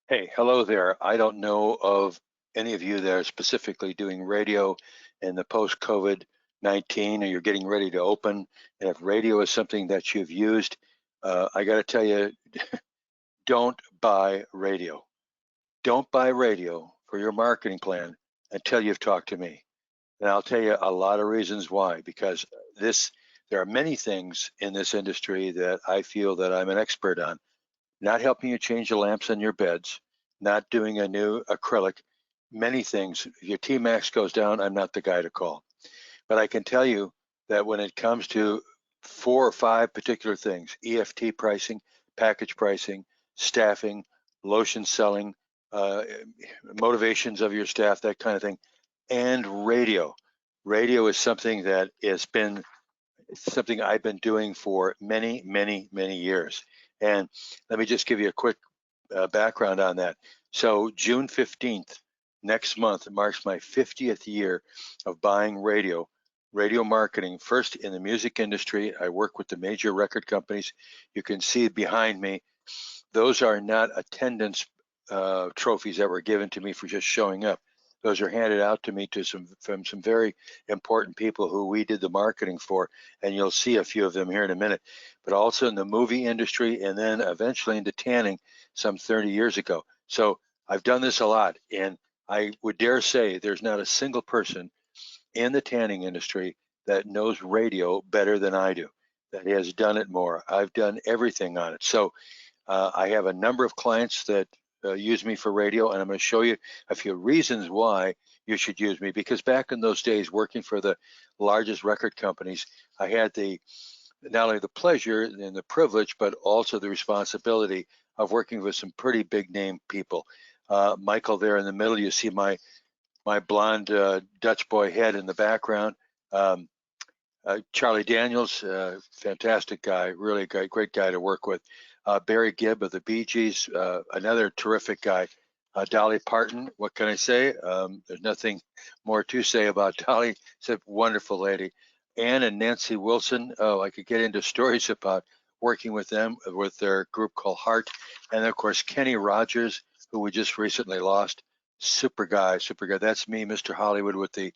Hey, hello there. I don't know of any of you that are specifically doing radio in the post-COVID-19, or you're getting ready to open. And if radio is something that you've used, I got to tell you, don't buy radio. Don't buy radio for your marketing plan until you've talked to me. And I'll tell you a lot of reasons why, because there are many things in this industry that I feel that I'm an expert on. Not helping you change the lamps in your beds, not doing a new acrylic, many things. If your T-Max goes down, I'm not the guy to call. But I can tell you that when it comes to 4 or 5 particular things, EFT pricing, package pricing, staffing, lotion selling, uh, motivations of your staff, that kind of thing, and radio. Radio is something that has been something I've been doing for many, many, many years. And let me just give you a quick background on that. So June 15th, next month, marks my 50th year of buying radio marketing, first in the music industry. I work with the major record companies. You can see behind me, those are not attendance trophies that were given to me for just showing up. Those are handed out to me from some very important people who we did the marketing for, and you'll see a few of them here in a minute. But also in the movie industry, and then eventually into tanning some 30 years ago. So I've done this a lot, and I would dare say there's not a single person in the tanning industry that knows radio better than I do, that has done it more. I've done everything on it. So I have a number of clients that use me for radio, and I'm going to show you a few reasons why you should use me. Because back in those days, working for the largest record companies, I had not only the pleasure and the privilege, but also the responsibility of working with some pretty big name people. Michael, there in the middle, you see my blonde Dutch boy head in the background. Um, Charlie Daniels, fantastic guy, really great guy to work with. Barry Gibb of the Bee Gees, another terrific guy. Dolly Parton, what can I say? There's nothing more to say about Dolly. She's a wonderful lady. Ann and Nancy Wilson, oh, I could get into stories about working with them, with their group called Heart. And of course, Kenny Rogers, who we just recently lost. Super guy, super guy. That's me, Mr. Hollywood, with the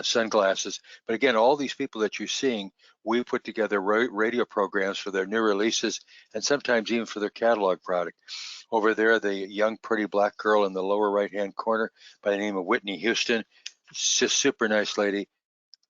sunglasses. But again, all these people that you're seeing, we put together radio programs for their new releases and sometimes even for their catalog product. Over there, the young, pretty black girl in the lower right-hand corner by the name of Whitney Houston. She's just super nice lady.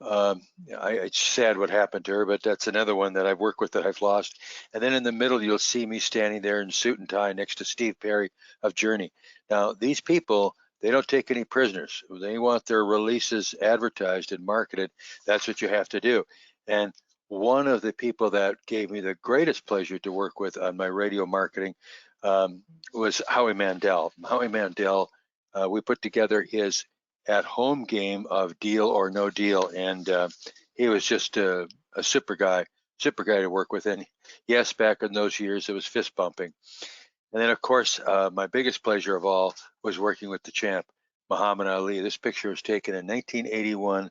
It's sad what happened to her, but that's another one that I've worked with that I've lost. And then in the middle, you'll see me standing there in suit and tie next to Steve Perry of Journey. Now, these people, they don't take any prisoners. They want their releases advertised and marketed. That's what you have to do. And one of the people that gave me the greatest pleasure to work with on my radio marketing was Howie Mandel. Howie Mandel, we put together his at-home game of Deal or No Deal, and he was just a super guy to work with. And yes, back in those years, it was fist bumping. And then, of course, my biggest pleasure of all was working with the champ, Muhammad Ali. This picture was taken in 1981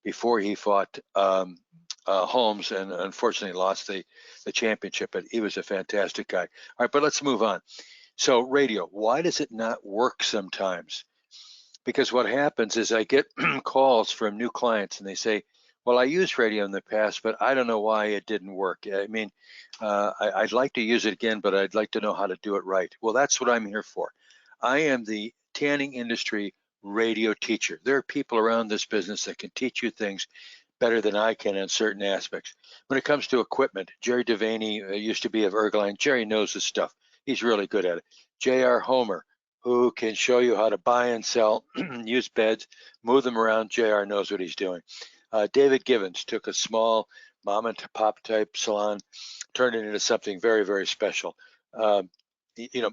before he fought Holmes and unfortunately lost the championship. But he was a fantastic guy. All right, but let's move on. So radio, why does it not work sometimes? Because what happens is I get calls from new clients and they say, well, I used radio in the past, but I don't know why it didn't work. I mean, I'd like to use it again, but I'd like to know how to do it right. Well, that's what I'm here for. I am the tanning industry radio teacher. There are people around this business that can teach you things better than I can in certain aspects. When it comes to equipment, Jerry Devaney used to be of Ergoline. Jerry knows his stuff. He's really good at it. J.R. Homer, who can show you how to buy and sell used beds, move them around. JR knows what he's doing. David Givens took a small mom and pop type salon, turned it into something very, very special.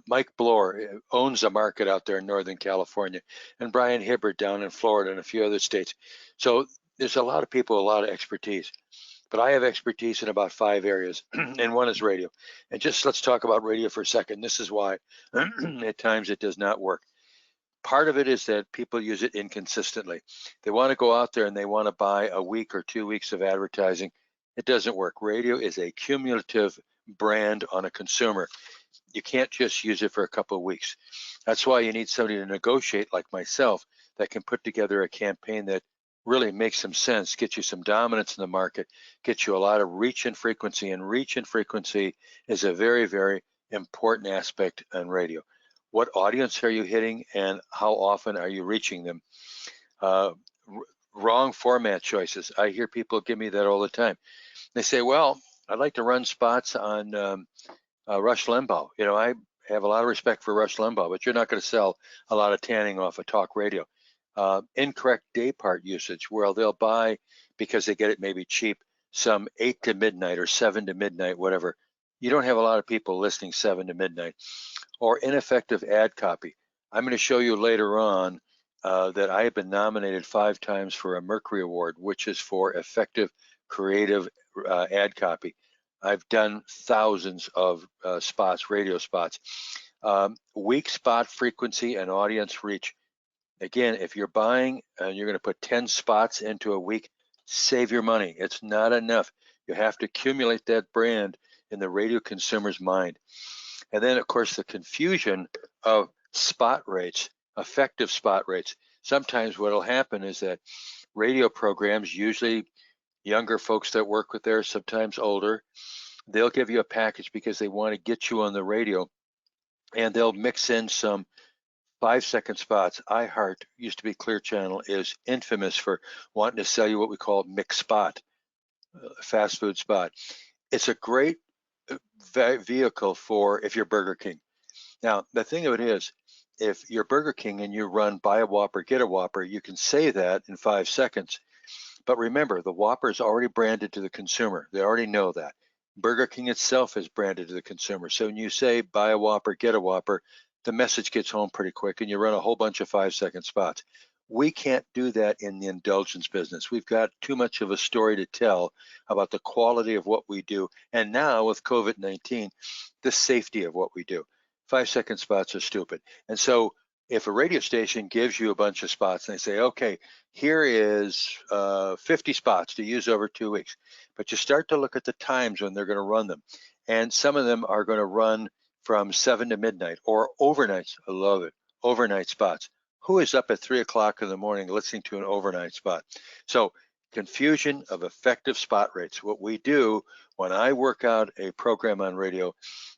Mike Bloor owns a market out there in Northern California, and Brian Hibbert down in Florida and a few other states. So there's a lot of people, a lot of expertise. But I have expertise in about 5 areas, and one is radio. And just let's talk about radio for a second. This is why at times it does not work. Part of it is that people use it inconsistently. They want to go out there and they want to buy a week or 2 weeks of advertising. It doesn't work. Radio is a cumulative brand on a consumer. you can't just use it for a couple of weeks. That's why you need somebody to negotiate like myself that can put together a campaign that really makes some sense, get you some dominance in the market, get you a lot of reach and frequency. And reach and frequency is a very, very important aspect on radio. What audience are you hitting and how often are you reaching them? Wrong format choices. I hear people give me that all the time. They say, well, I'd like to run spots on Rush Limbaugh. You know, I have a lot of respect for Rush Limbaugh, but you're not going to sell a lot of tanning off of talk radio. Incorrect day part usage, where they'll buy, because they get it maybe cheap, some 8 to midnight or 7 to midnight, whatever. You don't have a lot of people listening 7 to midnight. Or ineffective ad copy. I'm going to show you later on that I have been nominated 5 times for a Mercury Award, which is for effective creative ad copy. I've done thousands of spots, radio spots. Weak spot frequency and audience reach. Again, if you're buying and you're going to put 10 spots into a week, save your money. It's not enough. You have to accumulate that brand in the radio consumer's mind. And then, of course, the confusion of spot rates, effective spot rates. Sometimes what will happen is that radio programs, usually younger folks that work with there, sometimes older, they'll give you a package because they want to get you on the radio, and they'll mix in some 5-second spots. iHeart, used to be Clear Channel, is infamous for wanting to sell you what we call mixed spot, fast food spot. It's a great vehicle for if you're Burger King. Now, the thing of it is, if you're Burger King and you run buy a Whopper, get a Whopper, you can say that in 5 seconds. But remember, the Whopper is already branded to the consumer. They already know that. Burger King itself is branded to the consumer. So when you say buy a Whopper, get a Whopper, the message gets home pretty quick and you run a whole bunch of 5-second spots. We can't do that in the indulgence business. We've got too much of a story to tell about the quality of what we do. And now with COVID-19, the safety of what we do. 5-second spots are stupid. And so if a radio station gives you a bunch of spots and they say, okay, here is 50 spots to use over 2 weeks, but you start to look at the times when they're going to run them. And some of them are going to run from 7 to midnight or overnights. I love it. Overnight spots. Who is up at 3 o'clock in the morning listening to an overnight spot? So confusion of effective spot rates. What we do when I work out a program on radio,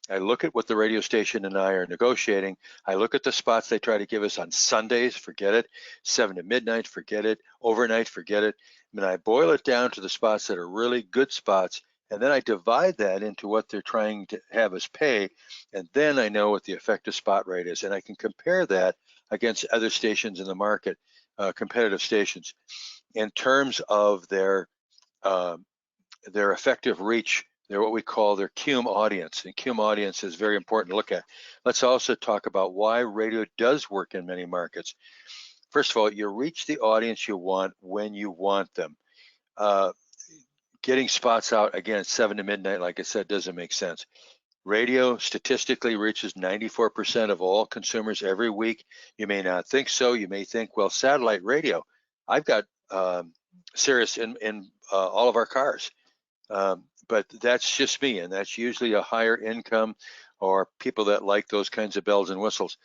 I look at what the radio station and I are negotiating. I look at the spots they try to give us on Sundays, forget it. 7 to midnight, forget it. Overnight, forget it. And I boil it down to the spots that are really good spots. And then I divide that into what they're trying to have us pay. And then I know what the effective spot rate is. And I can compare that against other stations in the market, competitive stations, in terms of their effective reach. They're what we call their CUME audience. And CUME audience is very important to look at. Let's also talk about why radio does work in many markets. First of all, you reach the audience you want when you want them. Getting spots out, again, 7 to midnight, like I said, doesn't make sense. Radio statistically reaches 94% of all consumers every week. You may not think so. You may think, well, satellite radio, I've got Sirius in all of our cars. But that's just me, and that's usually a higher income or people that like those kinds of bells and whistles.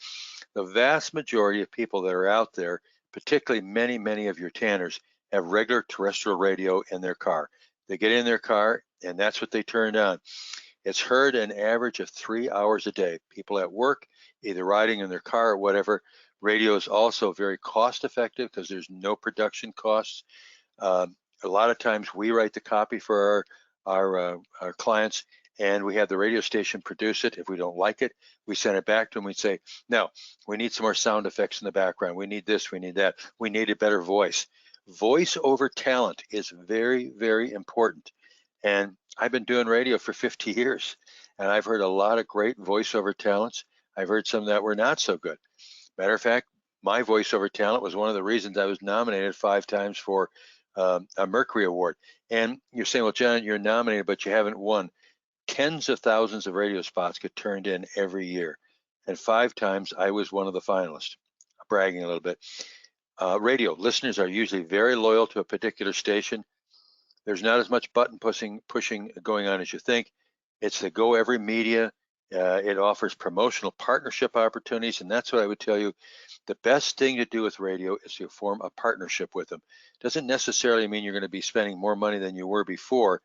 The vast majority of people that are out there, particularly many of your tanners, have regular terrestrial radio in their car. They get in their car, and that's what they turned on. It's heard an average of 3 hours a day. People at work, either riding in their car or whatever. Radio is also very cost effective because there's no production costs. A lot of times we write the copy for our clients, and we have the radio station produce it. If we don't like it, we send it back to them. We say, no, we need some more sound effects in the background. We need this, we need that. We need a better voice. Voice over talent is very, very important. And I've been doing radio for 50 years, and I've heard a lot of great voiceover talents. I've heard some that were not so good. Matter of fact, my voiceover talent was one of the reasons I was nominated 5 times for a Mercury Award. And you're saying, well, John, you're nominated, but you haven't won. Tens of thousands of radio spots get turned in every year. And 5 times I was one of the finalists. Bragging a little bit. Radio listeners are usually very loyal to a particular station. There's not as much button pushing going on as you think. It's the go every media, It offers promotional partnership opportunities, and that's what I would tell you. The best thing to do with radio is to form a partnership with them. Doesn't necessarily mean you're going to be spending more money than you were before,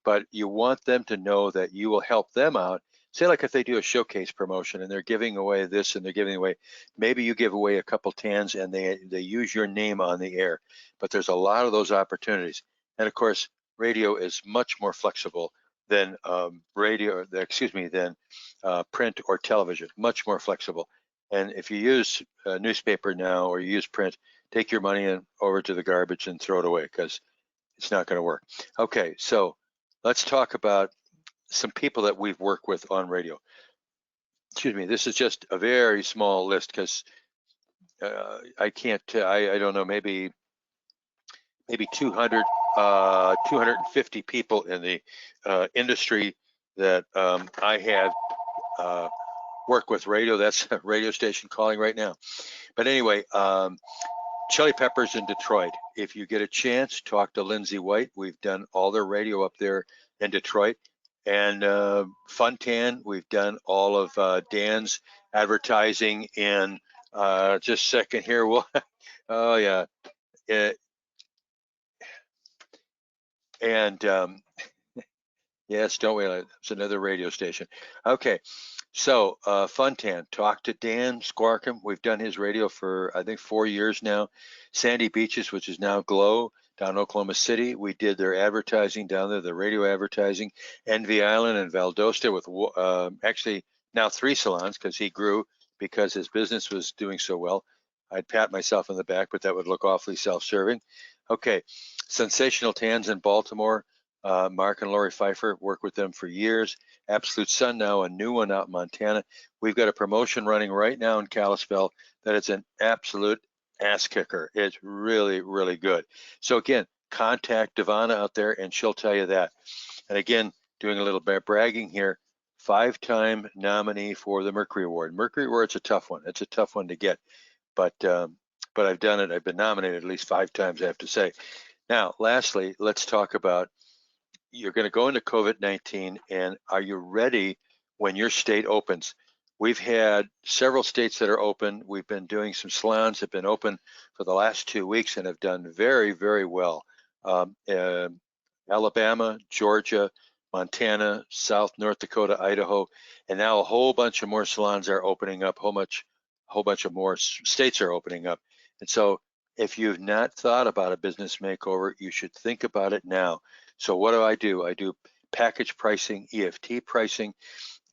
but you want them to know that you will help them out. Say like if they do a showcase promotion and they're giving away this and they're giving away, maybe you give away a couple tans and they use your name on the air, but there's a lot of those opportunities. And of course, radio is much more flexible than than print or television, much more flexible. And if you use a newspaper now or you use print, take your money and over to the garbage and throw it away because it's not going to work. Okay, so let's talk about some people that we've worked with on radio. Excuse me, this is just a very small list because I can't, I don't know, maybe 200, 250 people in the industry that I have worked with radio. That's a radio station calling right now. But anyway, Chili Peppers in Detroit. If you get a chance, talk to Lindsay White. We've done all their radio up there in Detroit. And Funtan, we've done all of Dan's advertising in just a second here. Oh yeah. Yes, don't wait. It's another radio station. Okay. So Funtan, talk to Dan Squarkham. We've done his radio for, I think, 4 years now. Sandy Beaches, which is now Glow, down in Oklahoma City. We did their advertising down there, the radio advertising. Envy Island and Valdosta with actually now 3 salons because he grew because his business was doing so well. I'd pat myself on the back, but that would look awfully self-serving. Okay, Sensational Tans in Baltimore. Mark and Lori Pfeiffer worked with them for years. Absolute Sun now, a new one out in Montana. We've got a promotion running right now in Kalispell that is an absolute ass kicker. It's really, really good. So again, contact Devana out there and she'll tell you that. And again, doing a little bit bragging here, 5-time nominee for the Mercury Award. Mercury Award's a tough one. It's a tough one to get, but I've done it. I've been nominated at least 5 times, I have to say. Now, lastly, let's talk about, you're going to go into COVID-19, and are you ready when your state opens? We've had several states that are open. We've been doing some salons that have been open for the last 2 weeks and have done very, very well. Alabama, Georgia, Montana, South North Dakota, Idaho, and now a whole bunch of more salons are opening up. A whole bunch of more states are opening up. And so if you've not thought about a business makeover, you should think about it now. So what do? I do package pricing, EFT pricing,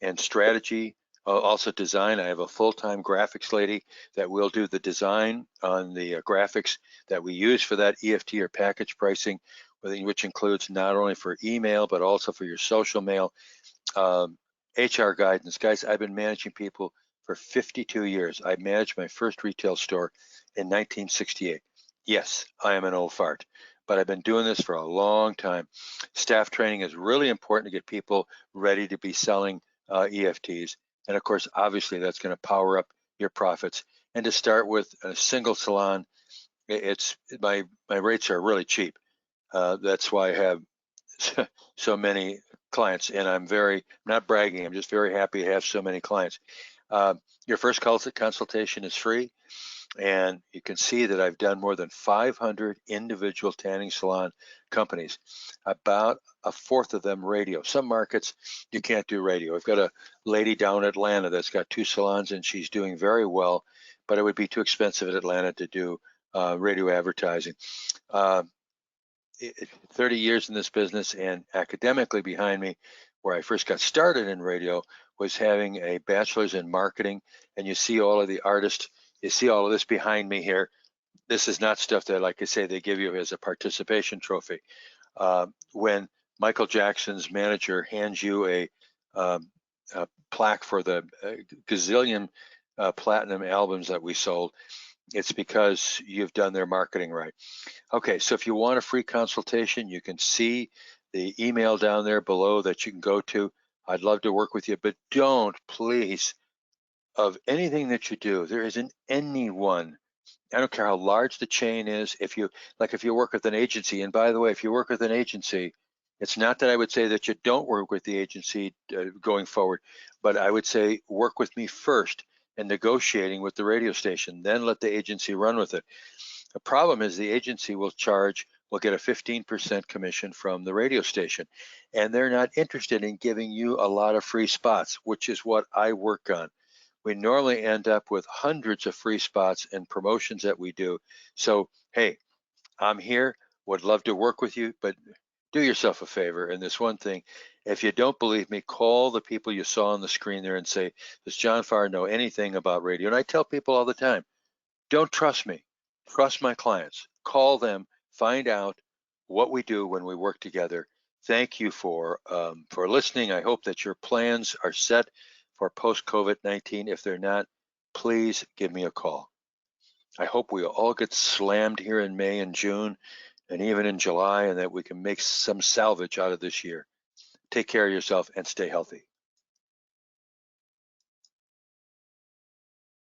and strategy, also design. I have a full-time graphics lady that will do the design on the graphics that we use for that EFT or package pricing, which includes not only for email, but also for your social mail. HR guidance. Guys, I've been managing people for 52 years. I managed my first retail store in 1968. Yes, I am an old fart, but I've been doing this for a long time. Staff training is really important to get people ready to be selling EFTs. And of course, obviously that's going to power up your profits. And to start with a single salon, my rates are really cheap. That's why I have so many clients, and I'm not bragging, I'm just very happy to have so many clients. Your first consultation is free. And you can see that I've done more than 500 individual tanning salon companies, about 1/4 of them radio. Some markets you can't do radio. I've got a lady down in Atlanta that's got 2 salons and she's doing very well, but it would be too expensive in Atlanta to do radio advertising. 30 years in this business, and academically behind me, where I first got started in radio, was having a bachelor's in marketing. And you see all of the artists, you see all of this behind me here. This is not stuff that, like I say, they give you as a participation trophy. When Michael Jackson's manager hands you a plaque for the gazillion platinum albums that we sold, it's because you've done their marketing right. Okay, so if you want a free consultation, you can see the email down there below that you can go to. I'd love to work with you, but don't, please, of anything that you do, there isn't anyone, I don't care how large the chain is, if you work with an agency, and by the way, if you work with an agency, It's not that I would say that you don't work with the agency going forward, but I would say work with me first in negotiating with the radio station, then let the agency run with it. The problem is the agency will get a 15% commission from the radio station, and they're not interested in giving you a lot of free spots, which is what I work on. We normally end up with hundreds of free spots and promotions that we do. So, hey, I'm here, would love to work with you, but do yourself a favor. And this one thing, if you don't believe me, call the people you saw on the screen there and say, does John Farr know anything about radio? And I tell people all the time, don't trust me, trust my clients. Call them, find out what we do when we work together. Thank you for listening. I hope that your plans are set for post-COVID-19. If they're not, please give me a call. I hope we all get slammed here in May and June and even in July, and that we can make some salvage out of this year. Take care of yourself and stay healthy.